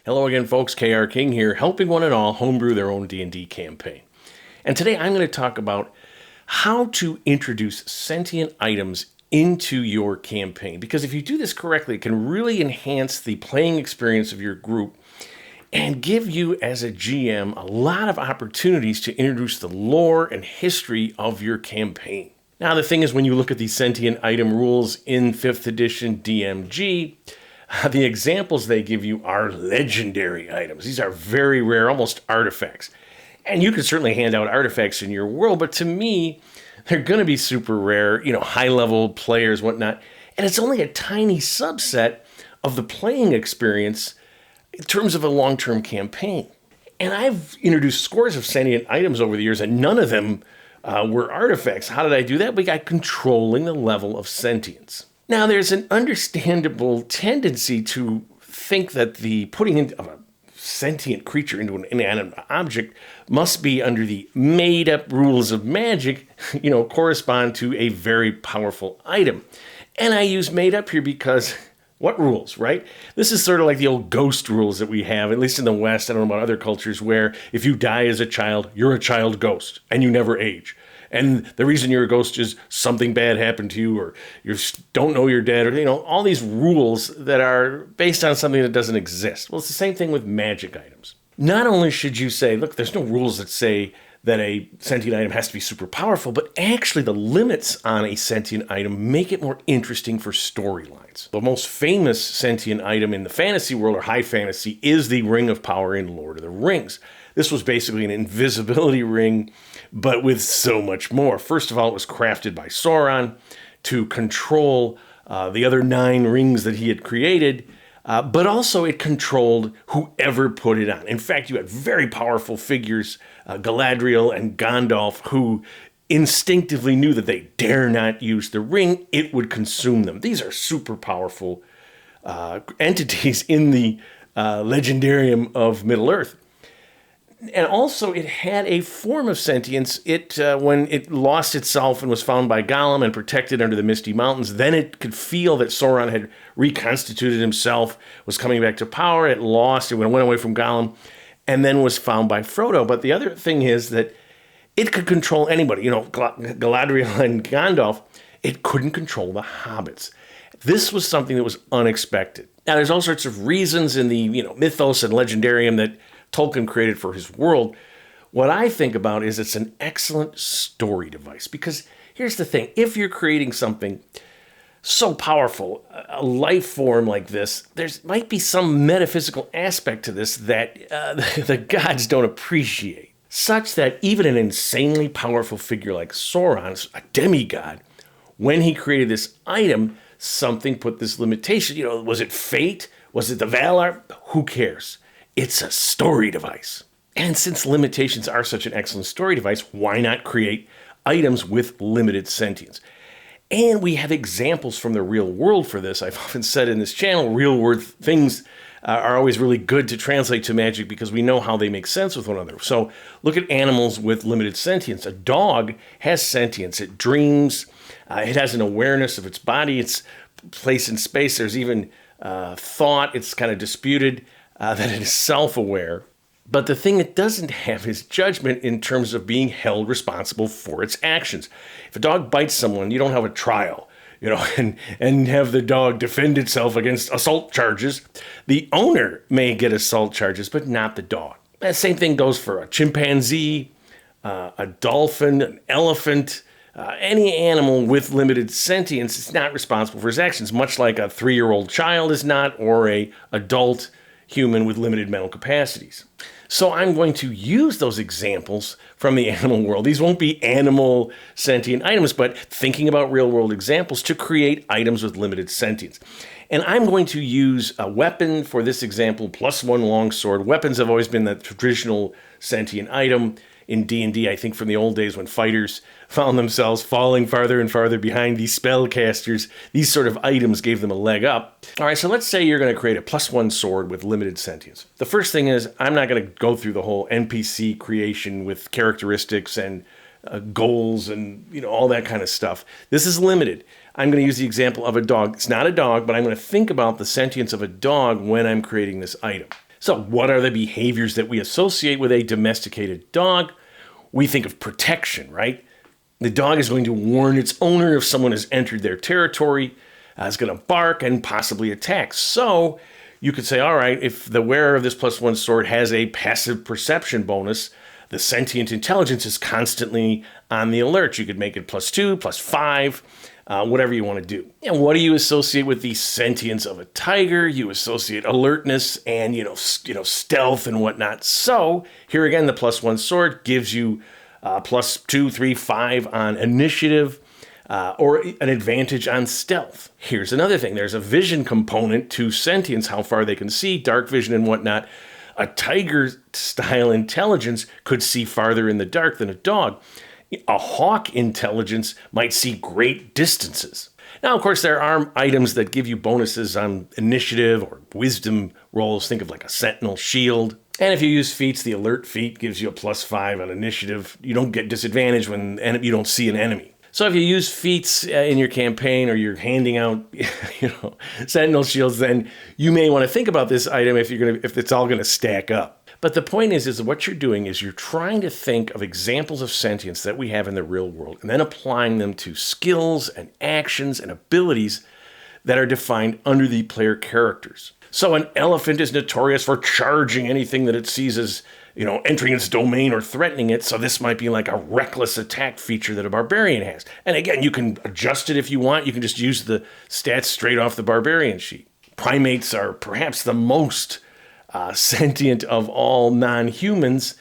Hello again, folks. KR King here, helping one and all homebrew their own D&D campaign. And today I'm going to talk about how to introduce sentient items into your campaign. Because if you do this correctly, it can really enhance the playing experience of your group and give you, as a GM, a lot of opportunities to introduce the lore and history of your campaign. Now, the thing is, when you look at the sentient item rules in 5th edition DMG, the examples they give you are legendary items. These are very rare, almost artifacts. And you can certainly hand out artifacts in your world, but to me, they're going to be super rare, high-level players, whatnot. And it's only a tiny subset of the playing experience in terms of a long-term campaign. And I've introduced scores of sentient items over the years, and none of them were artifacts. How did I do that? By controlling the level of sentience. Now, there's an understandable tendency to think that the putting of a sentient creature into an inanimate object must be under the made-up rules of magic, correspond to a very powerful item. And I use made-up here because what rules, right? This is sort of like the old ghost rules that we have, at least in the West. I don't know about other cultures, where if you die as a child, you're a child ghost and you never age. And the reason you're a ghost is something bad happened to you, or you don't know you're dead, or, all these rules that are based on something that doesn't exist. Well, it's the same thing with magic items. Not only should you say, look, there's no rules that say that a sentient item has to be super powerful, but actually the limits on a sentient item make it more interesting for storylines. The most famous sentient item in the fantasy world, or high fantasy, is the Ring of Power in Lord of the Rings. This was basically an invisibility ring, but with so much more. First of all, it was crafted by Sauron to control the other 9 rings that he had created, but also it controlled whoever put it on. In fact, you had very powerful figures, Galadriel and Gandalf, who instinctively knew that they dare not use the ring. It would consume them. These are super powerful entities in the legendarium of Middle-earth. And also, it had a form of sentience. When it lost itself and was found by Gollum and protected under the Misty Mountains, then it could feel that Sauron had reconstituted himself, was coming back to power. It lost, it went away from Gollum, and then was found by Frodo. But the other thing is that it could control anybody. Galadriel and Gandalf, it couldn't control the hobbits. This was something that was unexpected. Now, there's all sorts of reasons in the mythos and legendarium that Tolkien created for his world. What I think about is it's an excellent story device, because here's the thing. If you're creating something so powerful, a life form like this, there might be some metaphysical aspect to this that the gods don't appreciate, such that even an insanely powerful figure like Sauron, a demigod, when he created this item, something put this limitation. Was it fate? Was it the Valar? Who cares? It's a story device. And since limitations are such an excellent story device, why not create items with limited sentience? And we have examples from the real world for this. I've often said in this channel, real world things are always really good to translate to magic because we know how they make sense with one another. So look at animals with limited sentience. A dog has sentience. It dreams. It has an awareness of its body, its place in space. There's even thought. It's kind of disputed that it is self-aware. But the thing it doesn't have is judgment in terms of being held responsible for its actions. If a dog bites someone, you don't have a trial, and have the dog defend itself against assault charges. The owner may get assault charges, but not the dog. The same thing goes for a chimpanzee, a dolphin, an elephant, any animal with limited sentience is not responsible for his actions, much like a 3-year-old child is not, or a adult human with limited mental capacities. So I'm going to use those examples from the animal world. These won't be animal sentient items, but thinking about real world examples to create items with limited sentience. And I'm going to use a weapon for this example, +1 longsword. Weapons have always been the traditional sentient item in D&D, I think from the old days when fighters found themselves falling farther and farther behind these spellcasters. These sort of items gave them a leg up. All right, so let's say you're going to create a +1 sword with limited sentience. The first thing is, I'm not going to go through the whole NPC creation with characteristics and goals and all that kind of stuff. This is limited. I'm going to use the example of a dog. It's not a dog, but I'm going to think about the sentience of a dog when I'm creating this item. So what are the behaviors that we associate with a domesticated dog? We think of protection, right? The dog is going to warn its owner if someone has entered their territory, is going to bark and possibly attack. So you could say, all right, if the wearer of this +1 sword has a passive perception bonus, the sentient intelligence is constantly on the alert. You could make it +2, +5, whatever you want to do. And what do you associate with the sentience of a tiger? You associate alertness and stealth and whatnot. So here again, the +1 sword gives you +2, 3, 5 on initiative, or an advantage on stealth. Here's another thing. There's a vision component to sentience, how far they can see, dark vision and whatnot. A tiger-style intelligence could see farther in the dark than a dog. A hawk intelligence might see great distances. Now, of course, there are items that give you bonuses on initiative or wisdom rolls. Think of like a sentinel shield. And if you use feats, the alert feat gives you a +5 on initiative. You don't get disadvantage when you don't see an enemy. So if you use feats in your campaign or you're handing out, sentinel shields, then you may want to think about this item if it's all going to stack up. But the point is what you're doing is you're trying to think of examples of sentience that we have in the real world and then applying them to skills and actions and abilities that are defined under the player characters. So an elephant is notorious for charging anything that it sees as, entering its domain or threatening it. So this might be like a reckless attack feature that a barbarian has. And again, you can adjust it if you want. You can just use the stats straight off the barbarian sheet. Primates are perhaps the most sentient of all non-humans,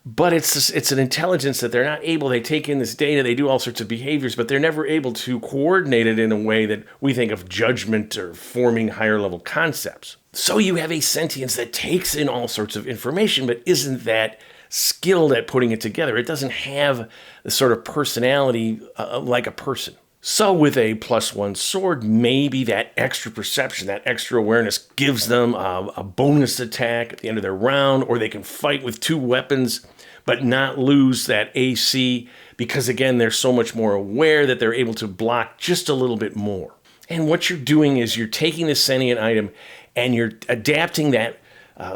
but it's an intelligence that they're not able. They take in this data, they do all sorts of behaviors, but they're never able to coordinate it in a way that we think of judgment or forming higher level concepts. So you have a sentience that takes in all sorts of information, but isn't that skilled at putting it together. It doesn't have the sort of personality like a person. So with a +1 sword, maybe that extra perception, that extra awareness gives them a bonus attack at the end of their round, or they can fight with 2 weapons but not lose that AC because, again, they're so much more aware that they're able to block just a little bit more. And what you're doing is you're taking the sentient item and you're adapting that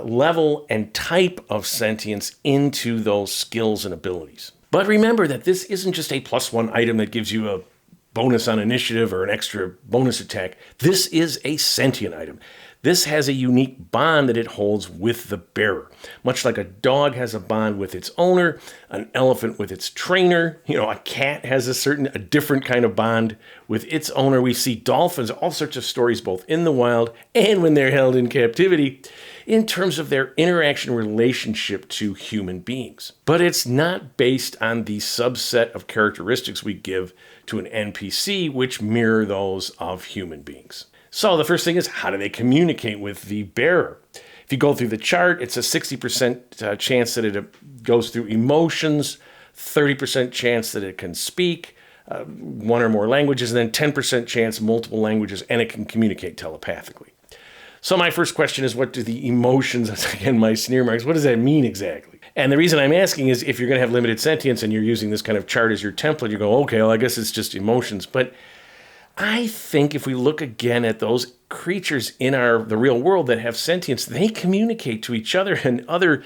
level and type of sentience into those skills and abilities. But remember that this isn't just a +1 item that gives you a bonus on initiative or an extra bonus attack. This is a sentient item. This has a unique bond that it holds with the bearer. Much like a dog has a bond with its owner, an elephant with its trainer, a cat has a different kind of bond with its owner. We see dolphins, all sorts of stories, both in the wild and when they're held in captivity, in terms of their interaction relationship to human beings. But it's not based on the subset of characteristics we give to an NPC, which mirror those of human beings. So the first thing is, how do they communicate with the bearer? If you go through the chart, it's a 60% chance that it goes through emotions, 30% chance that it can speak 1 or more languages, and then 10% chance multiple languages, and it can communicate telepathically. So my first question is, what do the emotions, again, my sneer marks, what does that mean exactly? And the reason I'm asking is, if you're going to have limited sentience and you're using this kind of chart as your template, you go, okay, well, I guess it's just emotions. But I think if we look again at those creatures in the real world that have sentience, they communicate to each other and other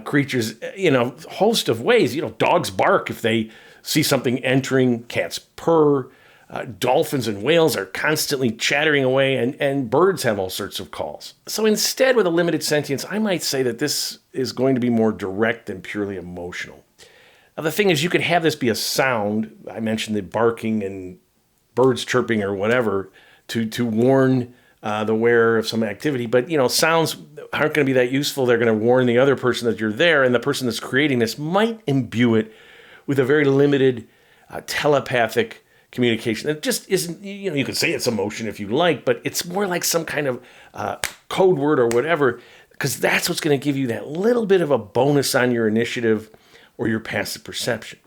creatures in a host of ways. Dogs bark if they see something entering, cats purr, dolphins and whales are constantly chattering away, and birds have all sorts of calls. So instead, with a limited sentience, I might say that this is going to be more direct than purely emotional. Now, the thing is, you could have this be a sound. I mentioned the barking and birds chirping or whatever to warn the wearer of some activity. But, sounds aren't going to be that useful. They're going to warn the other person that you're there, and the person that's creating this might imbue it with a very limited telepathic communication. It just isn't, you can say it's emotion if you like, but it's more like some kind of code word or whatever, because that's what's going to give you that little bit of a bonus on your initiative or your passive perception.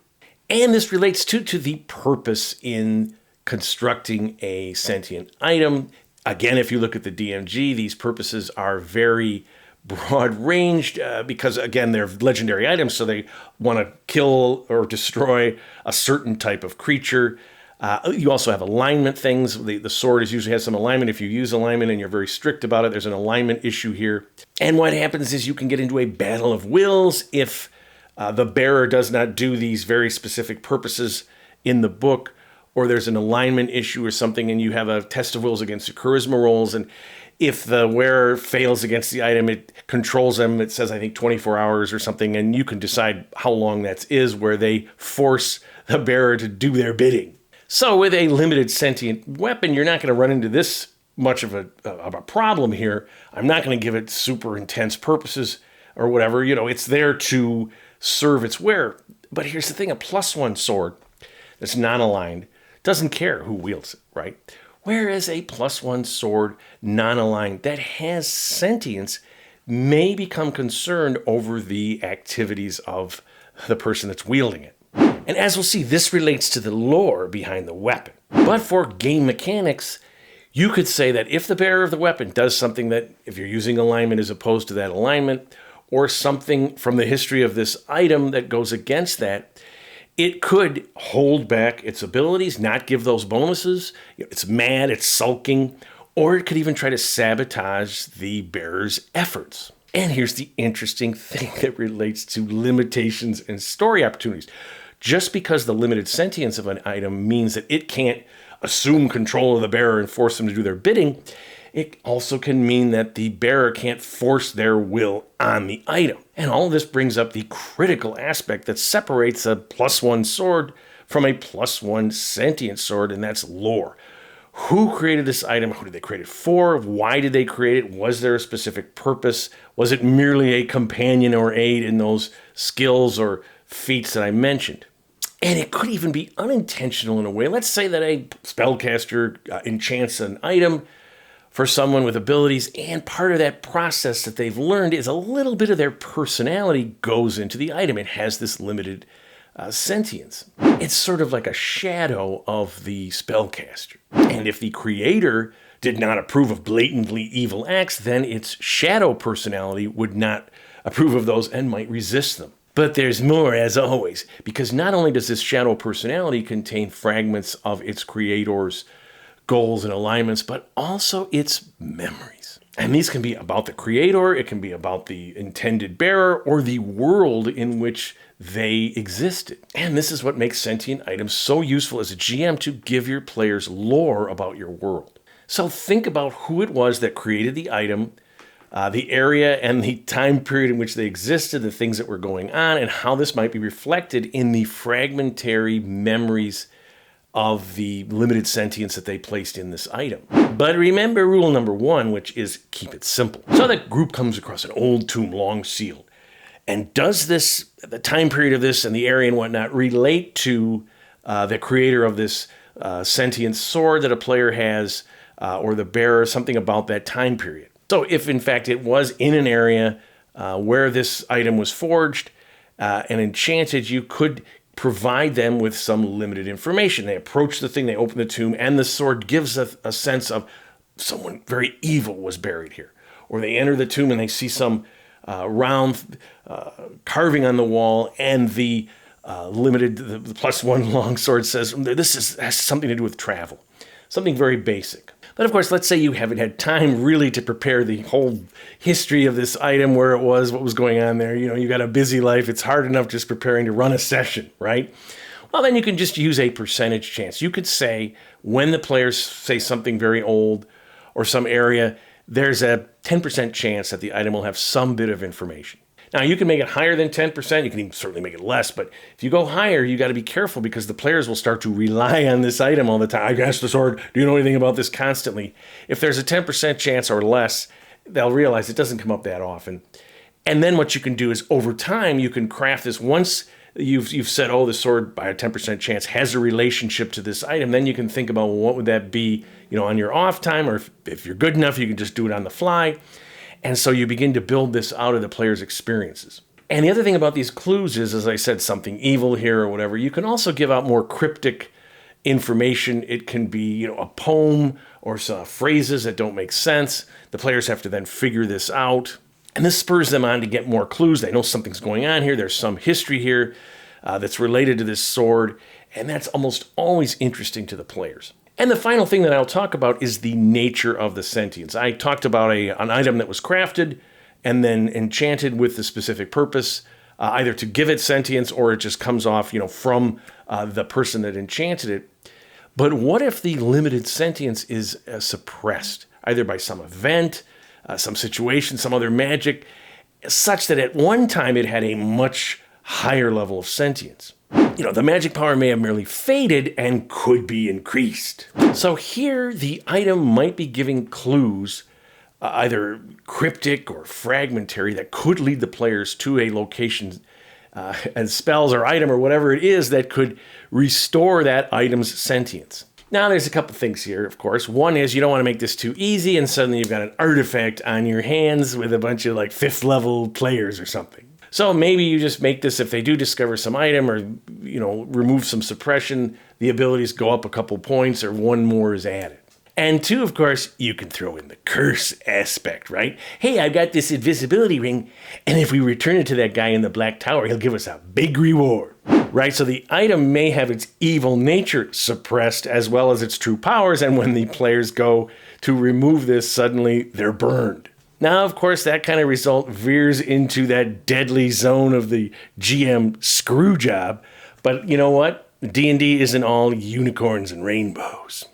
And this relates to the purpose in constructing a sentient item. Again, if you look at the DMG, these purposes are very broad-ranged because, again, they're legendary items, so they want to kill or destroy a certain type of creature. You also have alignment things. The sword usually has some alignment. If you use alignment and you're very strict about it, there's an alignment issue here. And what happens is you can get into a battle of wills if the bearer does not do these very specific purposes in the book, or there's an alignment issue or something, and you have a test of wills against your charisma rolls. And if the wearer fails against the item, it controls them. It says, I think, 24 hours or something, and you can decide how long that is, where they force the bearer to do their bidding. So with a limited sentient weapon, you're not going to run into this much of a problem here. I'm not going to give it super intense purposes or whatever. It's there to serve its wearer. But here's the thing, a +1 sword that's non-aligned doesn't care who wields it, right? Whereas a +1 sword, non-aligned, that has sentience may become concerned over the activities of the person that's wielding it. And as we'll see, this relates to the lore behind the weapon. But for game mechanics, you could say that if the bearer of the weapon does something that, if you're using alignment as opposed to that alignment, or something from the history of this item that goes against that, it could hold back its abilities, not give those bonuses. It's mad, it's sulking, or it could even try to sabotage the bearer's efforts. And here's the interesting thing that relates to limitations and story opportunities. Just because the limited sentience of an item means that it can't assume control of the bearer and force them to do their bidding, it also can mean that the bearer can't force their will on the item. And all of this brings up the critical aspect that separates a +1 sword from a +1 sentient sword, and that's lore. Who created this item? Who did they create it for? Why did they create it? Was there a specific purpose? Was it merely a companion or aid in those skills or feats that I mentioned? And it could even be unintentional in a way. Let's say that a spellcaster enchants an item for someone with abilities, and part of that process that they've learned is a little bit of their personality goes into the item. It has this limited sentience. It's sort of like a shadow of the spellcaster. And if the creator did not approve of blatantly evil acts, then its shadow personality would not approve of those and might resist them. But there's more, as always, because not only does this shadow personality contain fragments of its creator's goals and alignments, but also its memories. And these can be about the creator, it can be about the intended bearer, or the world in which they existed. And this is what makes sentient items so useful as a GM, to give your players lore about your world. So think about who it was that created the item, the area and the time period in which they existed, the things that were going on, and how this might be reflected in the fragmentary memories of the limited sentience that they placed in this item. But remember rule number 1, which is keep it simple. So the group comes across an old tomb, long sealed. And does this, the time period of this and the area and whatnot, relate to the creator of this sentient sword that a player has, or the bearer, something about that time period? So if, in fact, it was in an area where this item was forged and enchanted, you could provide them with some limited information. They approach the thing, they open the tomb, and the sword gives a sense of someone very evil was buried here. Or they enter the tomb and they see some round carving on the wall, and the +1 longsword says, this has something to do with travel. Something very basic. But of course, let's say you haven't had time really to prepare the whole history of this item, where it was, what was going on there. You got a busy life. It's hard enough just preparing to run a session, right? Well, then you can just use a percentage chance. You could say when the players say something very old or some area, there's a 10% chance that the item will have some bit of information. Now, you can make it higher than 10%. You can even certainly make it less. But if you go higher, you got to be careful, because the players will start to rely on this item all the time. I ask the sword, do you know anything about this, constantly? If there's a 10% chance or less, they'll realize it doesn't come up that often. And then what you can do is, over time, you can craft this. Once you've said, oh, the sword by a 10% chance has a relationship to this item, then you can think about, well, what would that be, on your off time, or if you're good enough, you can just do it on the fly. And so you begin to build this out of the player's experiences. And the other thing about these clues is, as I said, something evil here or whatever, you can also give out more cryptic information. It can be, a poem or some phrases that don't make sense. The players have to then figure this out. And this spurs them on to get more clues. They know something's going on here. There's some history here that's related to this sword. And that's almost always interesting to the players. And the final thing that I'll talk about is the nature of the sentience. I talked about an item that was crafted and then enchanted with the specific purpose, either to give it sentience or it just comes off, from the person that enchanted it. But what if the limited sentience is suppressed, either by some event, some situation, some other magic, such that at one time it had a much higher level of sentience? The magic power may have merely faded and could be increased. So here, the item might be giving clues, either cryptic or fragmentary, that could lead the players to a location and spells or item or whatever it is that could restore that item's sentience. Now, there's a couple things here, of course. One is you don't want to make this too easy and suddenly you've got an artifact on your hands with a bunch of 5th level players or something. So maybe you just make this, if they do discover some item or, remove some suppression, the abilities go up a couple points or one more is added. And 2, of course, you can throw in the curse aspect, right? Hey, I've got this invisibility ring, and if we return it to that guy in the Black Tower, he'll give us a big reward, right? So the item may have its evil nature suppressed as well as its true powers, and when the players go to remove this, suddenly they're burned. Now, of course, that kind of result veers into that deadly zone of the GM screw job. But you know what? D&D isn't all unicorns and rainbows.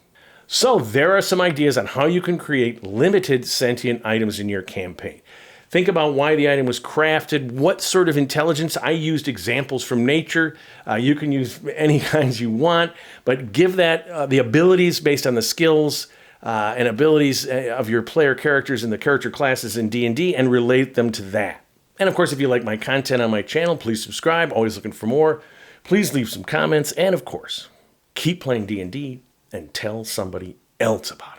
So there are some ideas on how you can create limited sentient items in your campaign. Think about why the item was crafted, what sort of intelligence. I used examples from nature. You can use any kinds you want, but give that the abilities based on the skills and abilities of your player characters and the character classes in D&D and relate them to that. And of course, if you like my content on my channel, please subscribe. Always looking for more. Please leave some comments. And of course, keep playing D&D and tell somebody else about it.